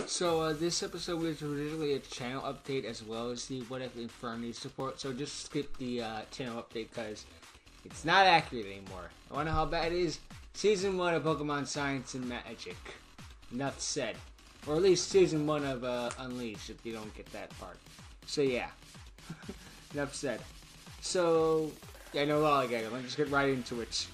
So this episode was originally a channel update as well as the What If Infernity support, so just skip the channel update because it's not accurate anymore. I want to know how bad it is. Season 1 of Pokemon Science and Magic. Enough said. Or at least Season 1 of Unleashed, if you don't get that part. So yeah. Enough said. So, yeah, no lollygagging. Let's just get right into it.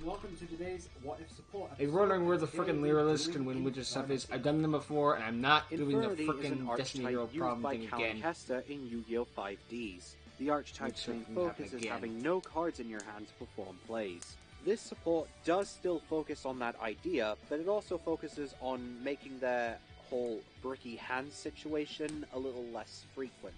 Welcome to today's What If support. If you're wondering where the frickin' Lyralist can win with this stuff is, I've done them before, and I'm not doing the frickin' Destiny Hero problem thing again. In Yu-Gi-Oh! 5Ds. The Archetype's main focus is having no cards in your hand to perform plays. This support does still focus on that idea, but it also focuses on making their whole bricky hand situation a little less frequent,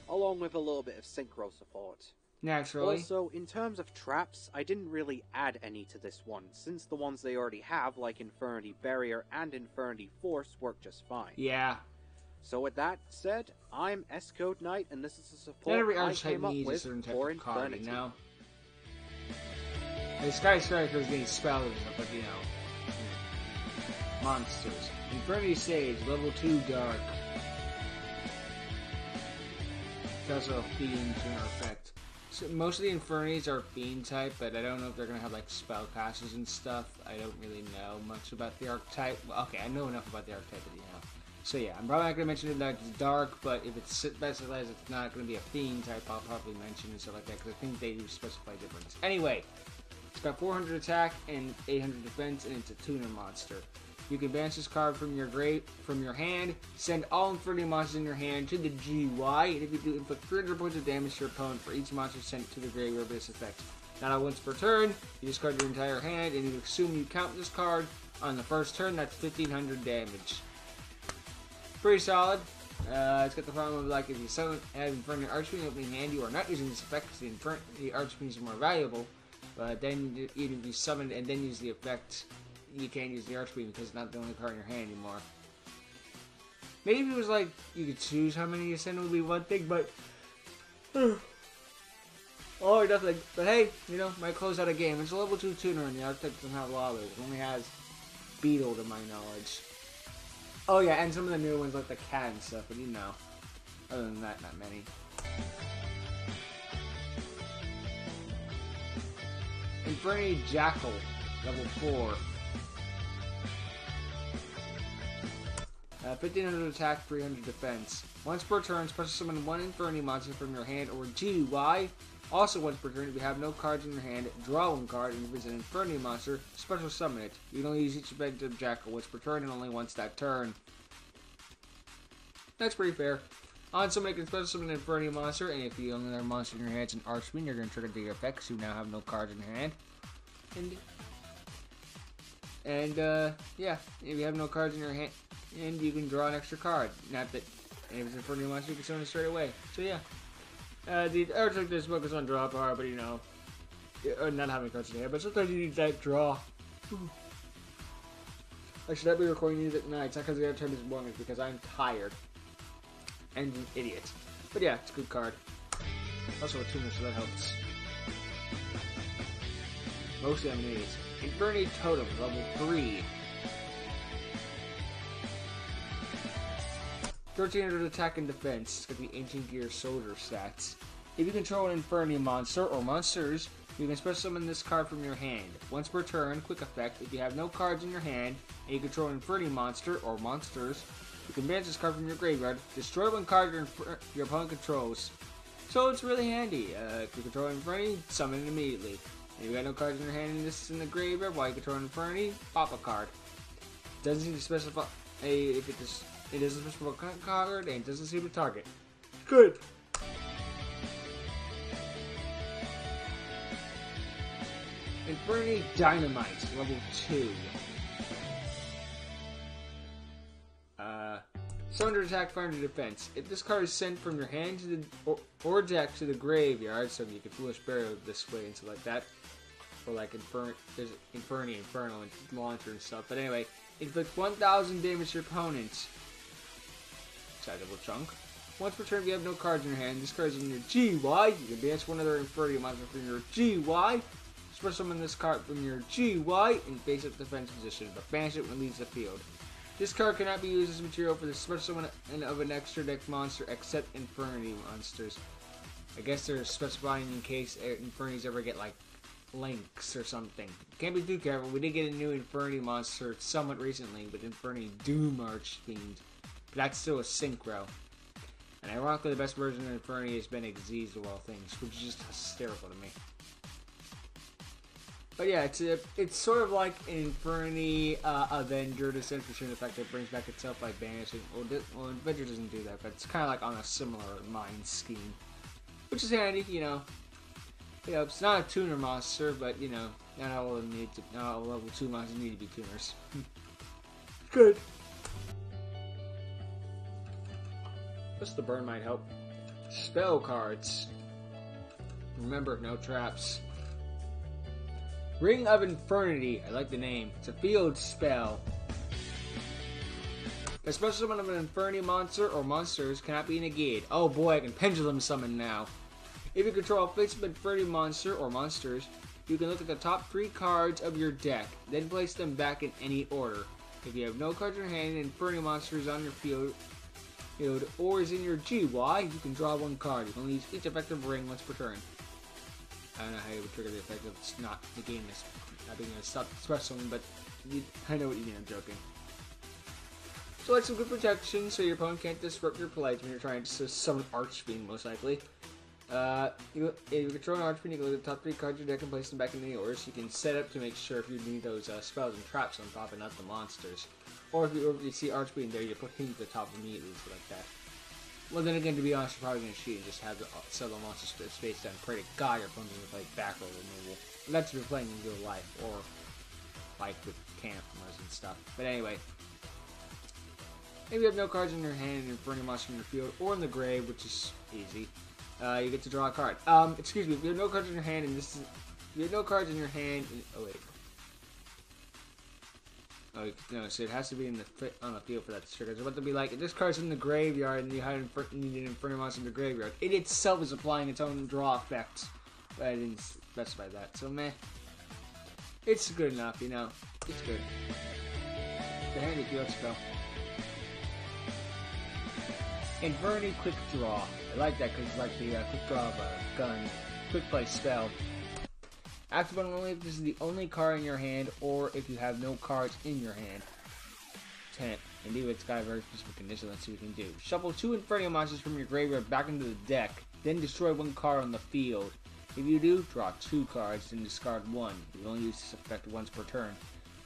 along with a little bit of synchro support. Naturally. Also, in terms of traps, I didn't really add any to this one, since the ones they already have, like Infernity Barrier and Infernity Force, work just fine. Yeah. So with that said, I'm S-Code Knight, and this is the support every I archetype came up needs with a certain type for of card, Infernity. you know? The Sky Strikers getting spells and stuff, but you know. Monsters. Infernity Sage, level 2 Dark. It's also a Fiend Tuner effect. So most of the Infernities are Fiend type, but I don't know if they're going to have like spellcasters and stuff. I don't really know much about the Archetype. Well, okay, I know enough about the Archetype, but you know. So yeah, I'm probably not going to mention it that it's dark, but if it's specifies it's not going to be a Fiend type, I'll probably mention and stuff like that, because I think they do specify difference. Anyway, it's got 400 attack and 800 defense, and it's a tuner monster. You can banish this card from your hand, send all Infernity monsters in your hand to the GY, and if you do, inflict 300 points of damage to your opponent for each monster sent to the graveyard with this effect. Not once per turn, you discard your entire hand, and you assume you count this card on the first turn. That's 1500 damage. Pretty solid. It's got the problem of, like, if you have Infernity Archfiend opening hand, you are not using this effect because the Infernity Archfiend is more valuable. But then, even if you summon and then use the effect, you can't use the Archfiend because it's not the only card in your hand anymore. Maybe if it was like, you could choose how many you send would be one thing, but or nothing. But hey, you know, might close out a game. It's a level 2 tuner and the Archetype doesn't have Lalo. It only has Beetle to my knowledge. Oh yeah, and some of the new ones like the cat and stuff, but you know. Other than that, not many. Infernity Jackal, level 4. 1500 attack, 300 defense. Once per turn, special summon one Infernity monster from your hand or GY. Also once per turn, if you have no cards in your hand, draw one card, and if it's an Infernity monster, special summon it. You can only use each effect of Jackal once per turn and only once that turn. That's pretty fair. On summon, you can special summon an Infernity monster, and if you only have a monster in your hand, it's an Archfiend, you're going to trigger the effect because you now have no cards in your hand. And yeah, if you have no cards in your hand, and you can draw an extra card. Not that, and if it's Infernity monster, you can summon it straight away. So yeah. The Archetype does focus on draw power, but you know, not having cards in your hand, but sometimes you need that draw. I should not be recording these at night. It's not because the Archetype is boring, it's because I'm tired. And an idiot. But yeah, it's a good card. Also a tuner, so that helps. Mostly I'm an idiot. Infernity Totem, level 3. 1300 attack and defense. It's got the Ancient Gear Soldier stats. If you control an Infernity monster or monsters, you can special summon this card from your hand. Once per turn, quick effect, if you have no cards in your hand, and you control an Infernity monster or monsters, you can banish this card from your graveyard, destroy one card your opponent controls. So it's really handy. If you control an Infernity, summon it immediately. If you got no cards in your hand and this is in the graveyard while you control an Infernity, pop a card. Doesn't seem to specify if it doesn't specify a card and it doesn't seem to target. Good. Infernity Dynamite, level 2. 700 attack, 500 defense. If this card is sent from your hand to the or deck to the graveyard, so you can Foolish Burial this way and stuff like that, or like there's Infernity, Infernal, and Launcher and stuff. But anyway, inflict 1000 damage to your opponent. Sizable chunk. Once per turn, if you have no cards in your hand, this card is in your GY. You can banish one other Infernity monster from your GY. Special summon this card from your GY in basic defense position, but banish it when it leaves the field. This card cannot be used as material for the special summon of an extra deck monster except Infernity monsters. I guess they're specifying in case Infernities ever get like links or something. Can't be too careful. We did get a new Infernity monster somewhat recently with Infernity Doom Archfiend. But that's still a synchro. And ironically, the best version of Infernity has been Xyz of all things, which is just hysterical to me. But yeah, it's sort of like an Infernity Avenger dissension effect that brings back itself by banishing. Well, Avenger doesn't do that, but it's kind of like on a similar mind scheme. Which is handy, you know. You know, it's not a tuner monster, but you know, not all level 2 monsters need to be tuners. Good. Just the burn might help. Spell cards. Remember, no traps. Ring of Infernity. I like the name. It's a field spell. A special summon of an Infernity monster or monsters cannot be negated. Oh boy, I can pendulum summon now. If you control a face-up Infernity monster or monsters, you can look at the top 3 cards of your deck, then place them back in any order. If you have no cards in your hand and Infernity monster is on your field or is in your GY, you can draw 1 card. You can only use each effective ring once per turn. I don't know how you would trigger the effect of it's not negating this, not being a special summon, but I know what you mean, I'm joking. So it's some good protection, so your opponent can't disrupt your plays when you're trying to summon Archfiend, most likely. If you control an Archfiend, you can look at the top 3 cards of your deck and place them back in the order, so you can set up to make sure if you need those spells and traps on top and not the monsters. Or if you see Archfiend there, you put him at the top immediately, so like that. Well, then again, to be honest, you're probably going to cheat and just have the several monsters space down and pray to God your opponent's going to play back row removal. And that's if you're playing in real life, or like with campers and stuff. But anyway. If you have no cards in your hand and Infernity monster in your field, or in the grave, which is easy, you get to draw a card. Excuse me, if you have no cards in your hand, and this is... If you have no cards in your hand... Oh, wait. Oh, no, so it has to be on the field for that to trigger. It's about to be like, if this card's in the graveyard and you need an Infernity monster in the graveyard, it itself is applying its own draw effect. But I didn't specify that, so meh. It's good enough, you know. It's good. The handy field spell. Infernity Quick Draw. I like that because it's like the quick draw of a gun. Quick play spell. Activate only if this is the only card in your hand or if you have no cards in your hand. 10. Indeed, it's got a very specific condition. Let's see what we can do. Shuffle 2 Infernity monsters from your graveyard back into the deck. Then destroy 1 card on the field. If you do, draw 2 cards, then discard 1. You can only use this effect once per turn.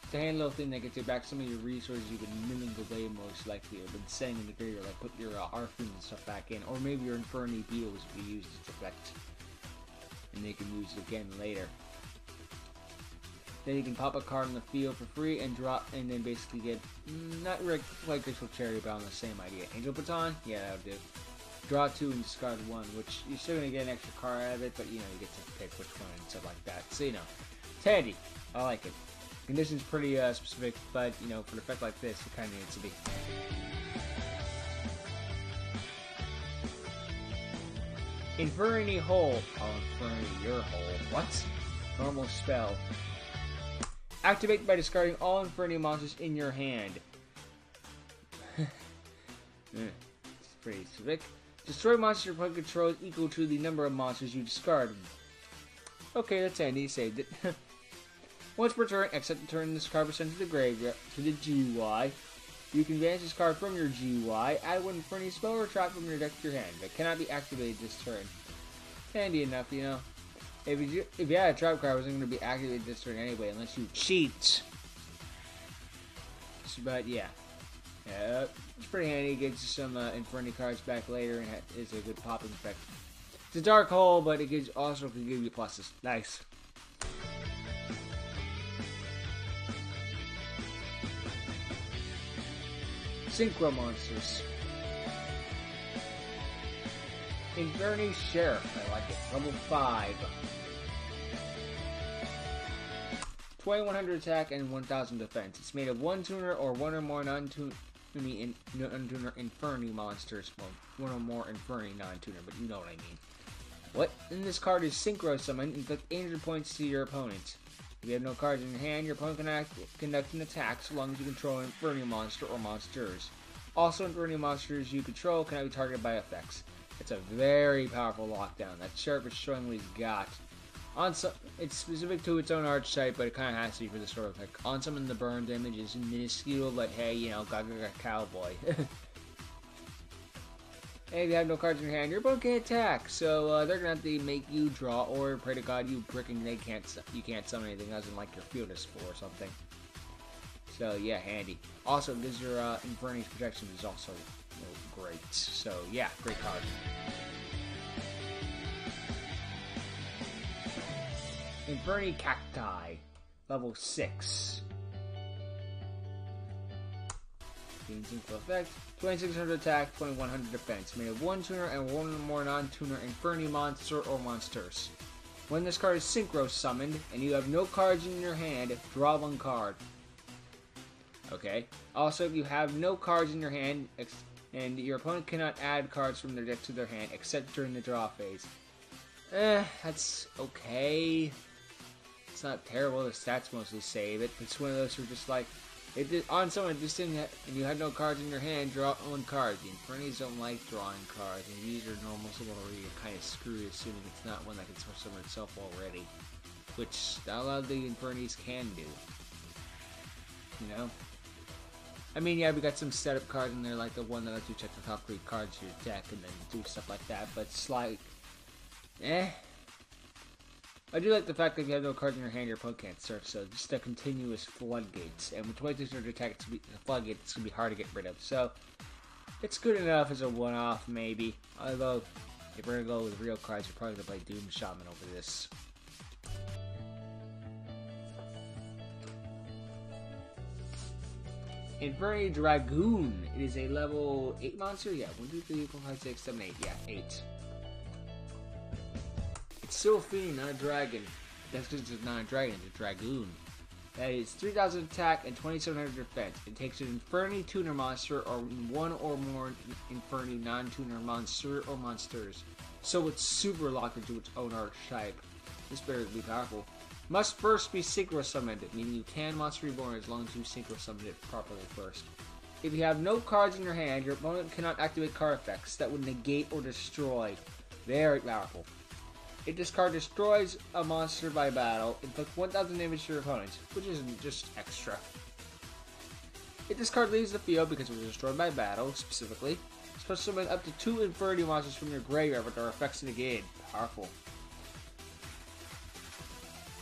It's a handy little thing that gets you back some of your resources you've been milling away most likely, or been setting in the graveyard, like put your Archetype and stuff back in, or maybe your Infernity Beetles will be used its effect, and they can use it again later. Then you can pop a card on the field for free and drop, and then basically get not like Crystal Cherry, but on the same idea. Angel Baton, yeah, that would do. Draw 2 and discard 1, which you're still gonna get an extra card out of it, but you know you get to pick which one and stuff like that. So you know, it's handy. I like it. Condition's pretty specific, but, you know, for an effect like this, it kind of needs to be. Infernity Hole. Oh, Infernity, your hole. What? Normal spell. Activate by discarding all Infernity monsters in your hand. It's pretty specific. Destroy monsters your opponent controls equal to the number of monsters you discard. Okay, that's handy. You saved it. Once per turn, except the turn this card was sent to the graveyard, to the GY. You can banish this card from your GY, add 1 Infernity spell or trap from your deck to your hand, but cannot be activated this turn. Handy enough, you know. If you had a trap card, it wasn't going to be activated this turn anyway, unless you cheat. But yeah. It's pretty handy. It gets you some Infernity cards back later, and is a good popping effect. It's a dark hole, but it also can give you pluses. Nice. Synchro monsters. Infernity Sheriff, I like it. Level 5. 2100 attack and 1000 defense. It's made of 1 tuner or 1 or more non-tuner Infernity monsters. Well, 1 or more Infernity non-tuner, but you know what I mean. What? And this card is Synchro Summon. Inflict 800 points to your opponent. If you have no cards in your hand, your opponent can conduct an attack so long as you control an Infernity monster or monsters. Also, Infernity monsters you control cannot be targeted by effects. It's a very powerful lockdown. That Sheriff is showing what he's got. It's specific to its own archetype, but it kind of has to be for this sort of like on summon the burn damage is minuscule, but hey, you know, Gaga Cowboy. Hey, if you have no cards in your hand, your opponent can attack. So they're gonna have to make you draw, or pray to God you brick and you can't summon anything other than like your field is full or something. So yeah, handy. Also, it gives your Infernity's protection is also great. So yeah, great card. Infernity Cacti, level 6. Being synchro effect, 2600 attack, 2100 defense. Made of 1 tuner and 1 more non-tuner Infernity monster or monsters. When this card is synchro summoned and you have no cards in your hand, draw 1 card. Okay. Also, if you have no cards in your hand and your opponent cannot add cards from their deck to their hand except during the draw phase. That's okay. It's not terrible. The stats mostly save it. It's one of those who are just like, on someone just didn't and you had no cards in your hand, draw 1 card. The Infernities don't like drawing cards, and these are normal summon where you're kind of screwed assuming it's not one that can summon itself already, which a lot of the Infernities can do. You know? I mean, yeah, we got some setup cards in there, like the one that lets you check the top 3 cards of your deck and then do stuff like that, but it's like, I do like the fact that if you have no cards in your hand, your opponent can't search, so just a continuous floodgates. And with 2600 attack, the floodgates it's going to be hard to get rid of. So, it's good enough as a one-off, maybe. Although, if we're going to go with real cards, you're probably going to play Doom Shaman over this. Infernity Dragoon. It is a level 8 monster? Yeah, 1, 2, 3, 4, 5, 6, 7, 8. Yeah, 8. It's still a fiend, not a dragon. That's because it's not a dragon, it's a dragoon. That is 3000 attack and 2700 defense. It takes an Infernity tuner monster or 1 or more Infernity non-tuner monster or monsters. So it's super locked into its own archetype. This better be powerful. Must first be synchro summoned, meaning you can monster reborn as long as you synchro summoned it properly first. If you have no cards in your hand, your opponent cannot activate card effects that would negate or destroy. Very powerful. If this card destroys a monster by battle, inflict 1000 damage to your opponent, which isn't just extra. If this card leaves the field because it was destroyed by battle, specifically, it's supposed to summon up to 2 Infernity monsters from your graveyard with their effects negated. Powerful.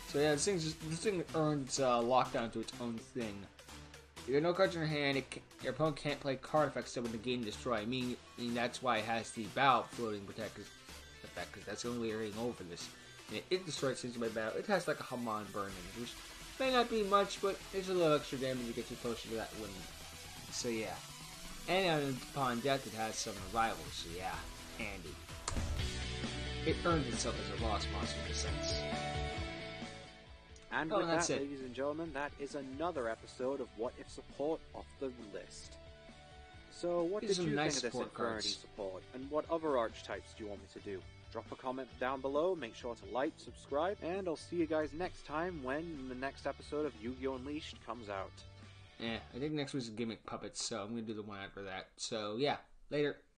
So yeah, this thing earns lockdown to its own thing. If you have no cards in your hand, your opponent can't play card effects that would negate and destroy. Meaning that's why it has the Bow floating protect effect, because that's the only way you're getting over this. And it destroys things by battle. It has like a Haman burn damage, which may not be much, but it's a little extra damage to get you closer to that win. So yeah. And upon death, it has some rivals, so yeah, handy. It earns itself as a lost monster in a sense. And with that, ladies and gentlemen, that is another episode of What If Support off the list. So, what did you think of this Infernity support, and what other archetypes do you want me to do? Drop a comment down below, make sure to like, subscribe, and I'll see you guys next time when the next episode of Yu-Gi-Oh! Unleashed comes out. I think next week's Gimmick Puppets, so I'm going to do the one after that. So, yeah, later.